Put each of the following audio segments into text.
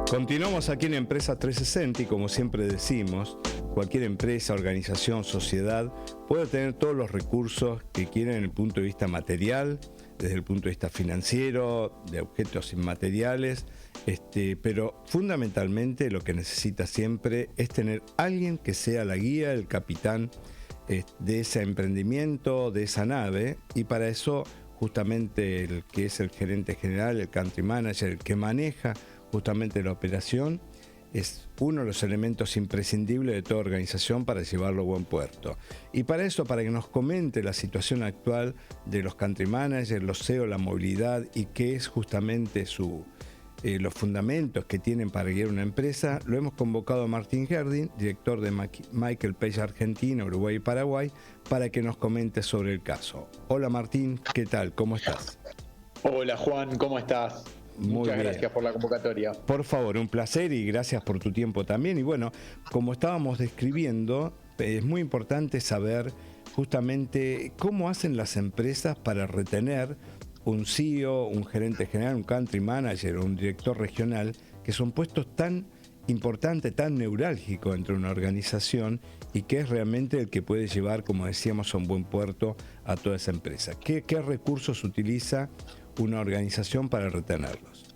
Continuamos aquí en Empresa 360 y como siempre decimos, cualquier empresa, organización, sociedad puede tener todos los recursos que quiera desde el punto de vista material, desde el punto de vista financiero, de objetos inmateriales, pero fundamentalmente lo que necesita siempre es tener alguien que sea la guía, el capitán de ese emprendimiento, de esa nave, y para eso justamente el que es el gerente general, el country manager, el que maneja justamente la operación, es uno de los elementos imprescindibles de toda organización para llevarlo a buen puerto. Y para eso, para que nos comente la situación actual de los country managers, los CEO, la movilidad y qué es justamente los fundamentos que tienen para guiar una empresa, lo hemos convocado a Martín Herding, director de Michael Page Argentina, Uruguay y Paraguay, para que nos comente sobre el caso. Hola Martín, ¿qué tal? ¿Cómo estás? Hola Juan, ¿cómo estás? Muchas gracias por la convocatoria. Por favor, un placer y gracias por tu tiempo también. Y bueno, como estábamos describiendo, es muy importante saber justamente cómo hacen las empresas para retener un CEO, un gerente general, un country manager o un director regional, que son puestos tan importantes, tan neurálgicos entre una organización y que es realmente el que puede llevar, como decíamos, a un buen puerto a toda esa empresa. ¿Qué recursos utiliza una organización para retenerlos?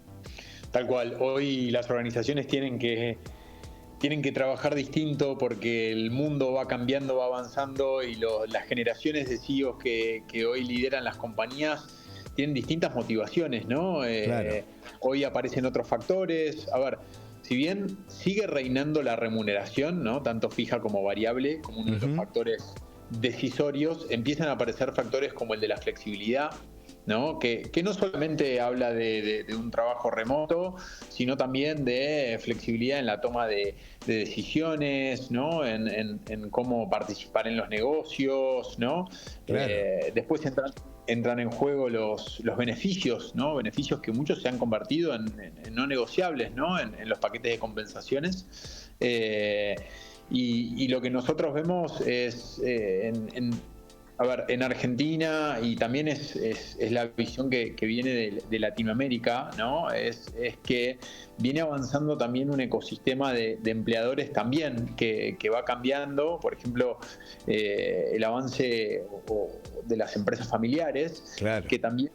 Tal cual, hoy las organizaciones tienen que trabajar distinto porque el mundo va cambiando, va avanzando y las generaciones de CEOs que hoy lideran las compañías tienen distintas motivaciones, ¿no? Claro. Hoy aparecen otros factores. A ver, si bien sigue reinando la remuneración, ¿no? Tanto fija como variable, como uno de los factores decisorios, empiezan a aparecer factores como el de la flexibilidad, ¿no? Que no solamente habla de un trabajo remoto, sino también de flexibilidad en la toma de decisiones, ¿no? En cómo participar en los negocios, ¿no? Claro. Después entran en juego los beneficios, ¿no? Beneficios que muchos se han convertido en no negociables, ¿no? En los paquetes de compensaciones. Y lo que nosotros vemos es a ver, en Argentina, y también es la visión que viene de Latinoamérica, ¿no? Es que viene avanzando también un ecosistema de empleadores también que va cambiando. Por ejemplo, el avance de las empresas familiares, Claro. que también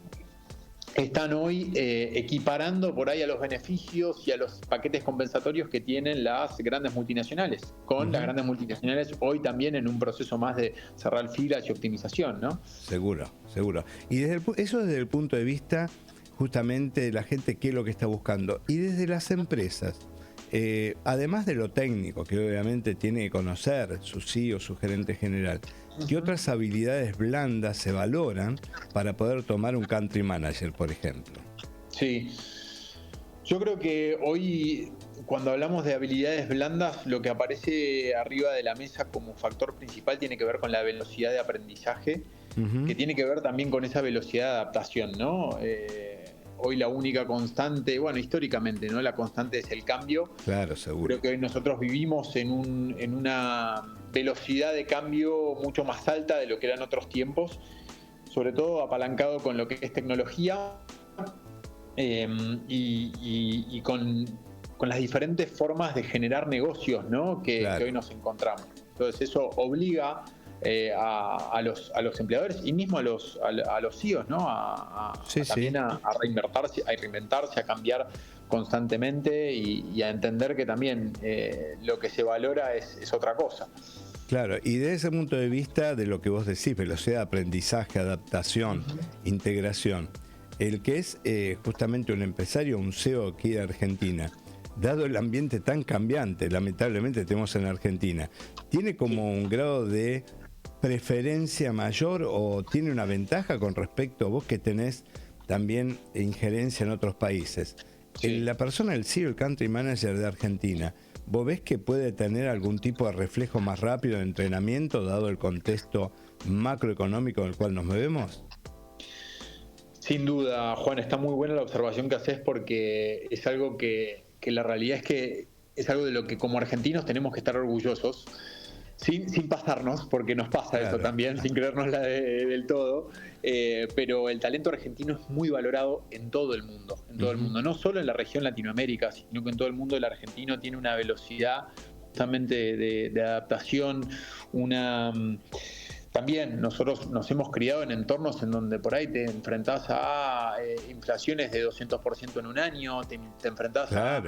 están hoy equiparando por ahí a los beneficios y a los paquetes compensatorios que tienen las grandes multinacionales, con las grandes multinacionales hoy también en un proceso más de cerrar filas y optimización, ¿no? Seguro. Y eso desde el punto de vista justamente de la gente, qué es lo que está buscando. Y desde las empresas, además de lo técnico, que obviamente tiene que conocer su CEO, su gerente general, ¿qué otras habilidades blandas se valoran para poder tomar un country manager, por ejemplo? Sí, yo creo que hoy cuando hablamos de habilidades blandas, lo que aparece arriba de la mesa como factor principal tiene que ver con la velocidad de aprendizaje, que tiene que ver también con esa velocidad de adaptación, ¿no? Hoy la única constante, bueno, históricamente, ¿no? La constante es el cambio. Claro, seguro. Creo que hoy nosotros vivimos en una velocidad de cambio mucho más alta de lo que eran otros tiempos, sobre todo apalancado con lo que es tecnología y con las diferentes formas de generar negocios, ¿no? que hoy nos encontramos. Entonces eso obliga a los empleadores y mismo a los CEOs, ¿no? También a reinventarse, a cambiar constantemente y a entender que también lo que se valora es otra cosa. Claro, y desde ese punto de vista de lo que vos decís, velocidad de aprendizaje, adaptación, integración, el que es justamente un empresario, un CEO aquí de Argentina, dado el ambiente tan cambiante, lamentablemente tenemos en Argentina, ¿tiene como un grado de preferencia mayor o tiene una ventaja con respecto a vos que tenés también injerencia en otros países? Sí. La persona, el CEO, el country manager de Argentina, ¿vos ves que puede tener algún tipo de reflejo más rápido de entrenamiento dado el contexto macroeconómico en el cual nos movemos? Sin duda, Juan, está muy buena la observación que haces porque es algo que la realidad es que es algo de lo que como argentinos tenemos que estar orgullosos. sin pasarnos, porque nos pasa eso también, sin creérnosla del todo, pero el talento argentino es muy valorado en todo el mundo, el mundo, no solo en la región Latinoamérica, sino que en todo el mundo. El argentino tiene una velocidad justamente de adaptación, también nosotros nos hemos criado en entornos en donde por ahí te enfrentás a inflaciones de 200% en un año, te enfrentás a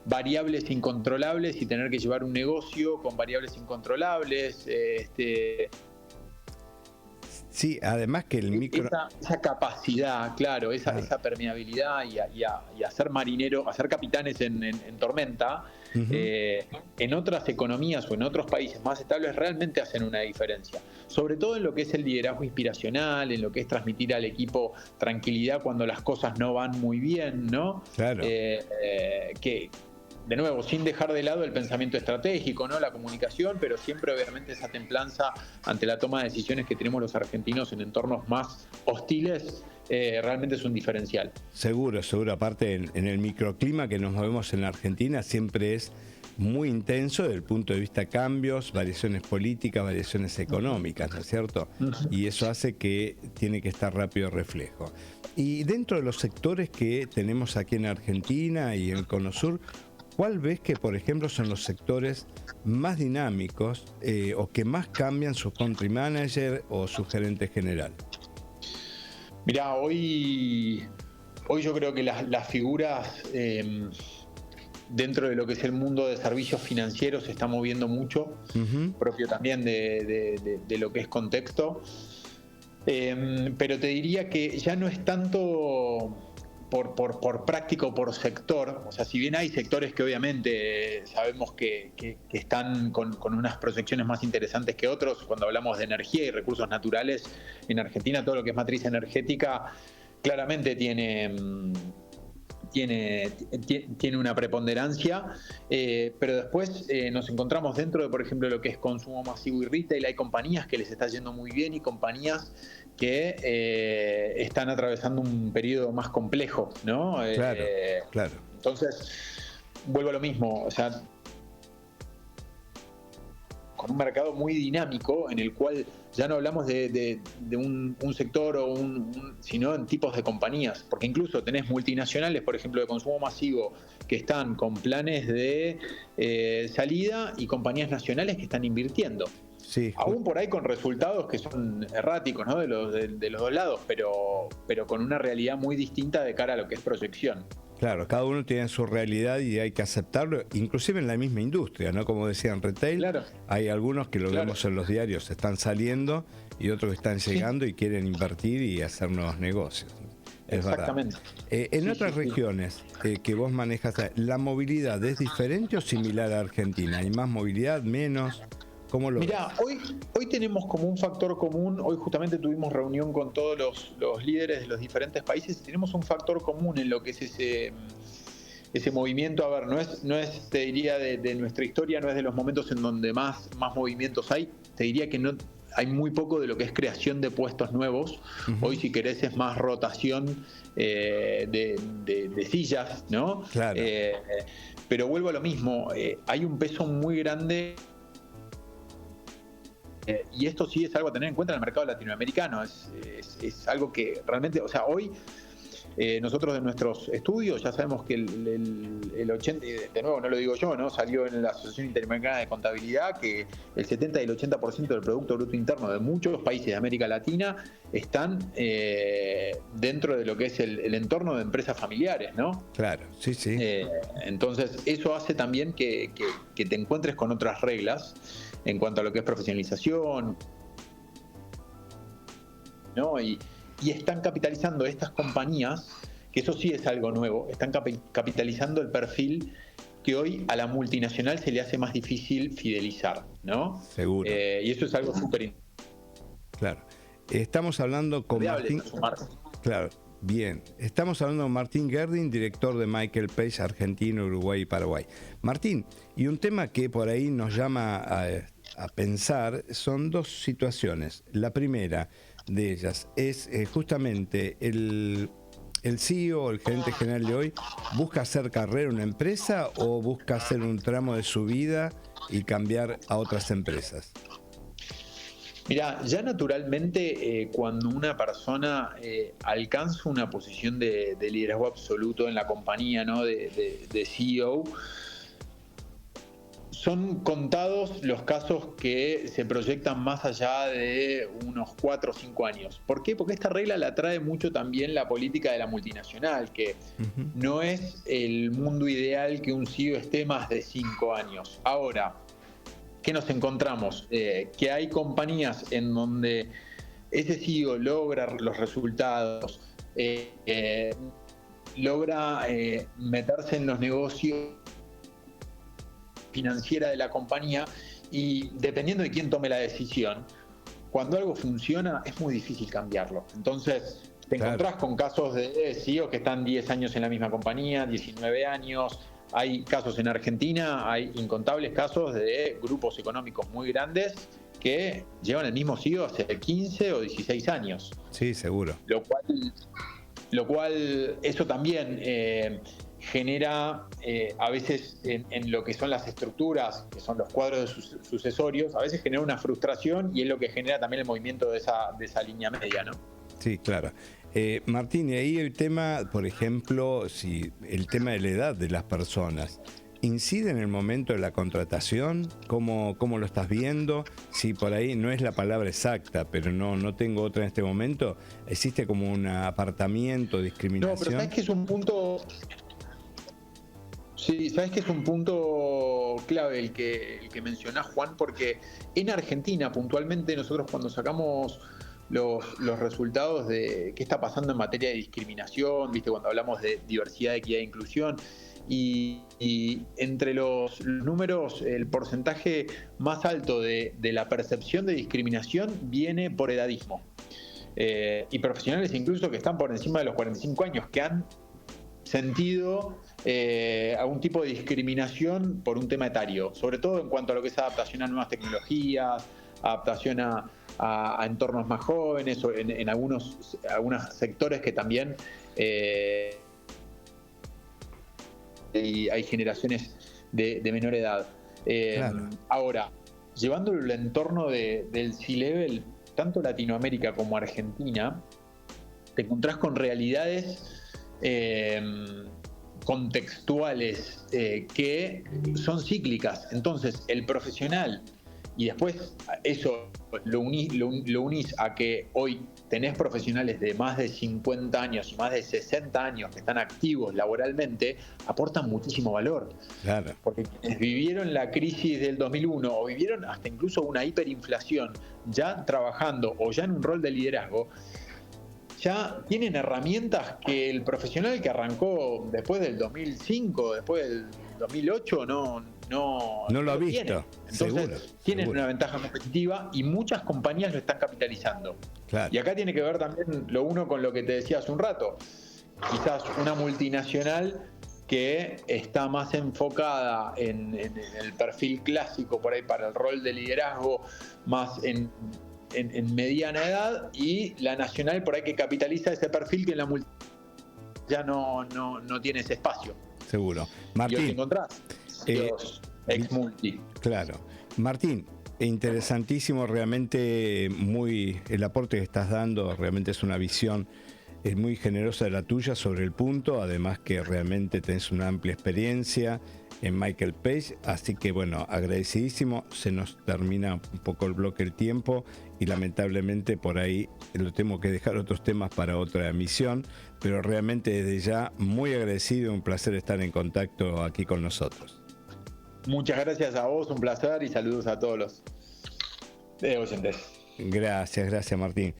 variables incontrolables y tener que llevar un negocio con variables incontrolables. Sí, además que el micro... Esa capacidad, claro, esa permeabilidad y hacer marinero, hacer capitanes en tormenta, en otras economías o en otros países más estables realmente hacen una diferencia. Sobre todo en lo que es el liderazgo inspiracional, en lo que es transmitir al equipo tranquilidad cuando las cosas no van muy bien, ¿no? Claro. De nuevo, sin dejar de lado el pensamiento estratégico, ¿no? La comunicación, pero siempre obviamente esa templanza ante la toma de decisiones que tenemos los argentinos en entornos más hostiles, realmente es un diferencial. Seguro. Aparte, en el microclima que nos movemos en la Argentina siempre es muy intenso desde el punto de vista cambios, variaciones políticas, variaciones económicas, ¿no es cierto? Y eso hace que tiene que estar rápido reflejo. Y dentro de los sectores que tenemos aquí en Argentina y en el Cono Sur, ¿cuál ves que, por ejemplo, son los sectores más dinámicos o que más cambian su country manager o su gerente general? Mirá, hoy yo creo que las figuras dentro de lo que es el mundo de servicios financieros se está moviendo mucho, propio también de lo que es contexto. Pero te diría que ya no es tanto por práctico, por sector. O sea, si bien hay sectores que obviamente sabemos que están con unas proyecciones más interesantes que otros, cuando hablamos de energía y recursos naturales, en Argentina todo lo que es matriz energética claramente tiene una preponderancia, pero después nos encontramos dentro de, por ejemplo, lo que es consumo masivo y retail. Hay compañías que les está yendo muy bien y compañías que están atravesando un periodo más complejo, ¿no? Claro. Entonces, vuelvo a lo mismo, o sea, con un mercado muy dinámico en el cual ya no hablamos de un sector sino en tipos de compañías, porque incluso tenés multinacionales, por ejemplo, de consumo masivo, que están con planes de salida y compañías nacionales que están invirtiendo. Sí. Aún por ahí con resultados que son erráticos, ¿no? de los dos lados, pero con una realidad muy distinta de cara a lo que es proyección. Claro, cada uno tiene su realidad y hay que aceptarlo, inclusive en la misma industria, ¿no? Como decían, retail, claro. Hay algunos que lo vemos en los diarios, están saliendo y otros que están llegando y quieren invertir y hacer nuevos negocios. Es exactamente. En otras regiones que vos manejas, ¿la movilidad es diferente o similar a Argentina? ¿Hay más movilidad, menos? ¿Cómo lo Mirá, hoy tenemos como un factor común. Hoy justamente tuvimos reunión con todos los líderes de los diferentes países y tenemos un factor común en lo que es ese movimiento. A ver, no es te diría, de nuestra historia, no es de los momentos en donde más movimientos hay. Te diría que no hay muy poco de lo que es creación de puestos nuevos. Hoy, si querés, es más rotación de sillas, ¿no? Claro. Pero vuelvo a lo mismo, hay un peso muy grande. Y esto sí es algo a tener en cuenta en el mercado latinoamericano. Es algo que realmente, o sea, hoy nosotros de nuestros estudios ya sabemos que el 80, de nuevo no lo digo yo, ¿no? Salió en la Asociación Interamericana de Contabilidad que el 70 y el 80% del Producto Bruto Interno de muchos países de América Latina están dentro de lo que es el entorno de empresas familiares, ¿no? Claro, sí. Entonces, eso hace también que te encuentres con otras reglas en cuanto a lo que es profesionalización, ¿no? Y están capitalizando estas compañías, que eso sí es algo nuevo, están capitalizando el perfil que hoy a la multinacional se le hace más difícil fidelizar, ¿no? Seguro. Y eso es algo súper claro. Estamos hablando con Martín. Claro, bien. Estamos hablando con Martín Gerding, director de Michael Page, Argentina, Uruguay y Paraguay. Martín, y un tema que por ahí nos llama a pensar son dos situaciones. La primera de ellas es justamente ¿El CEO, el gerente general de hoy, busca hacer carrera en una empresa o busca hacer un tramo de su vida y cambiar a otras empresas? Mira, ya naturalmente cuando una persona alcanza una posición de liderazgo absoluto en la compañía, ¿no? de CEO, son contados los casos que se proyectan más allá de unos 4 o 5 años. ¿Por qué? Porque esta regla la trae mucho también la política de la multinacional, que no es el mundo ideal que un CEO esté más de 5 años. Ahora, ¿qué nos encontramos? Que hay compañías en donde ese CEO logra los resultados, logra meterse en los negocios financiera de la compañía, y dependiendo de quién tome la decisión, cuando algo funciona es muy difícil cambiarlo. Entonces te encontrás con casos de CEOs que están 10 años en la misma compañía, 19 años. Hay casos en Argentina, hay incontables casos de grupos económicos muy grandes que llevan el mismo CEO hace 15 o 16 años. Sí, seguro. Lo cual eso también genera a veces en lo que son las estructuras, que son los cuadros sucesorios, a veces genera una frustración, y es lo que genera también el movimiento de esa línea media, ¿no? Sí, claro. Martín, y ahí el tema, por ejemplo, si el tema de la edad de las personas, ¿incide en el momento de la contratación? ¿Cómo lo estás viendo? Si por ahí no es la palabra exacta, pero no tengo otra en este momento, ¿existe como un apartamiento, discriminación? No, pero sabes que es un punto... Sí, sabes que es un punto clave el que mencionás, Juan, porque en Argentina, puntualmente, nosotros cuando sacamos los resultados de qué está pasando en materia de discriminación, ¿viste? Cuando hablamos de diversidad, equidad e inclusión, y entre los números, el porcentaje más alto de la percepción de discriminación viene por edadismo. Y profesionales incluso que están por encima de los 45 años, que han sentido algún tipo de discriminación por un tema etario, sobre todo en cuanto a lo que es adaptación a nuevas tecnologías, adaptación a entornos más jóvenes, o en algunos sectores que también hay generaciones de menor edad. Claro. Ahora, llevándolo al entorno del C-Level, tanto Latinoamérica como Argentina, te encontrás con realidades contextuales que son cíclicas. Entonces el profesional, y después eso lo unís a que hoy tenés profesionales de más de 50 años y más de 60 años que están activos laboralmente, aportan muchísimo valor. Claro. Porque quienes vivieron la crisis del 2001 o vivieron hasta incluso una hiperinflación ya trabajando o ya en un rol de liderazgo, ya tienen herramientas que el profesional que arrancó después del 2005, después del 2008, no lo ha visto. Tiene. Entonces, seguro, tienen seguro. una ventaja competitiva y muchas compañías lo están capitalizando. Claro. Y acá tiene que ver también lo uno con lo que te decía hace un rato. Quizás una multinacional que está más enfocada en el perfil clásico por ahí para el rol de liderazgo, más en mediana edad, y la nacional por ahí que capitaliza ese perfil que en la multi ya no tiene ese espacio. Seguro. Martín, y os encontrás los ex multi. Claro. Martín, interesantísimo, realmente el aporte que estás dando, realmente es una visión muy generosa de la tuya sobre el punto, además que realmente tenés una amplia experiencia en Michael Page, así que bueno, agradecidísimo. Se nos termina un poco el bloque del tiempo y lamentablemente por ahí lo tengo que dejar otros temas para otra emisión, pero realmente desde ya muy agradecido, un placer estar en contacto aquí con nosotros. Muchas gracias a vos, un placer, y saludos a todos los oyentes. Gracias Martín.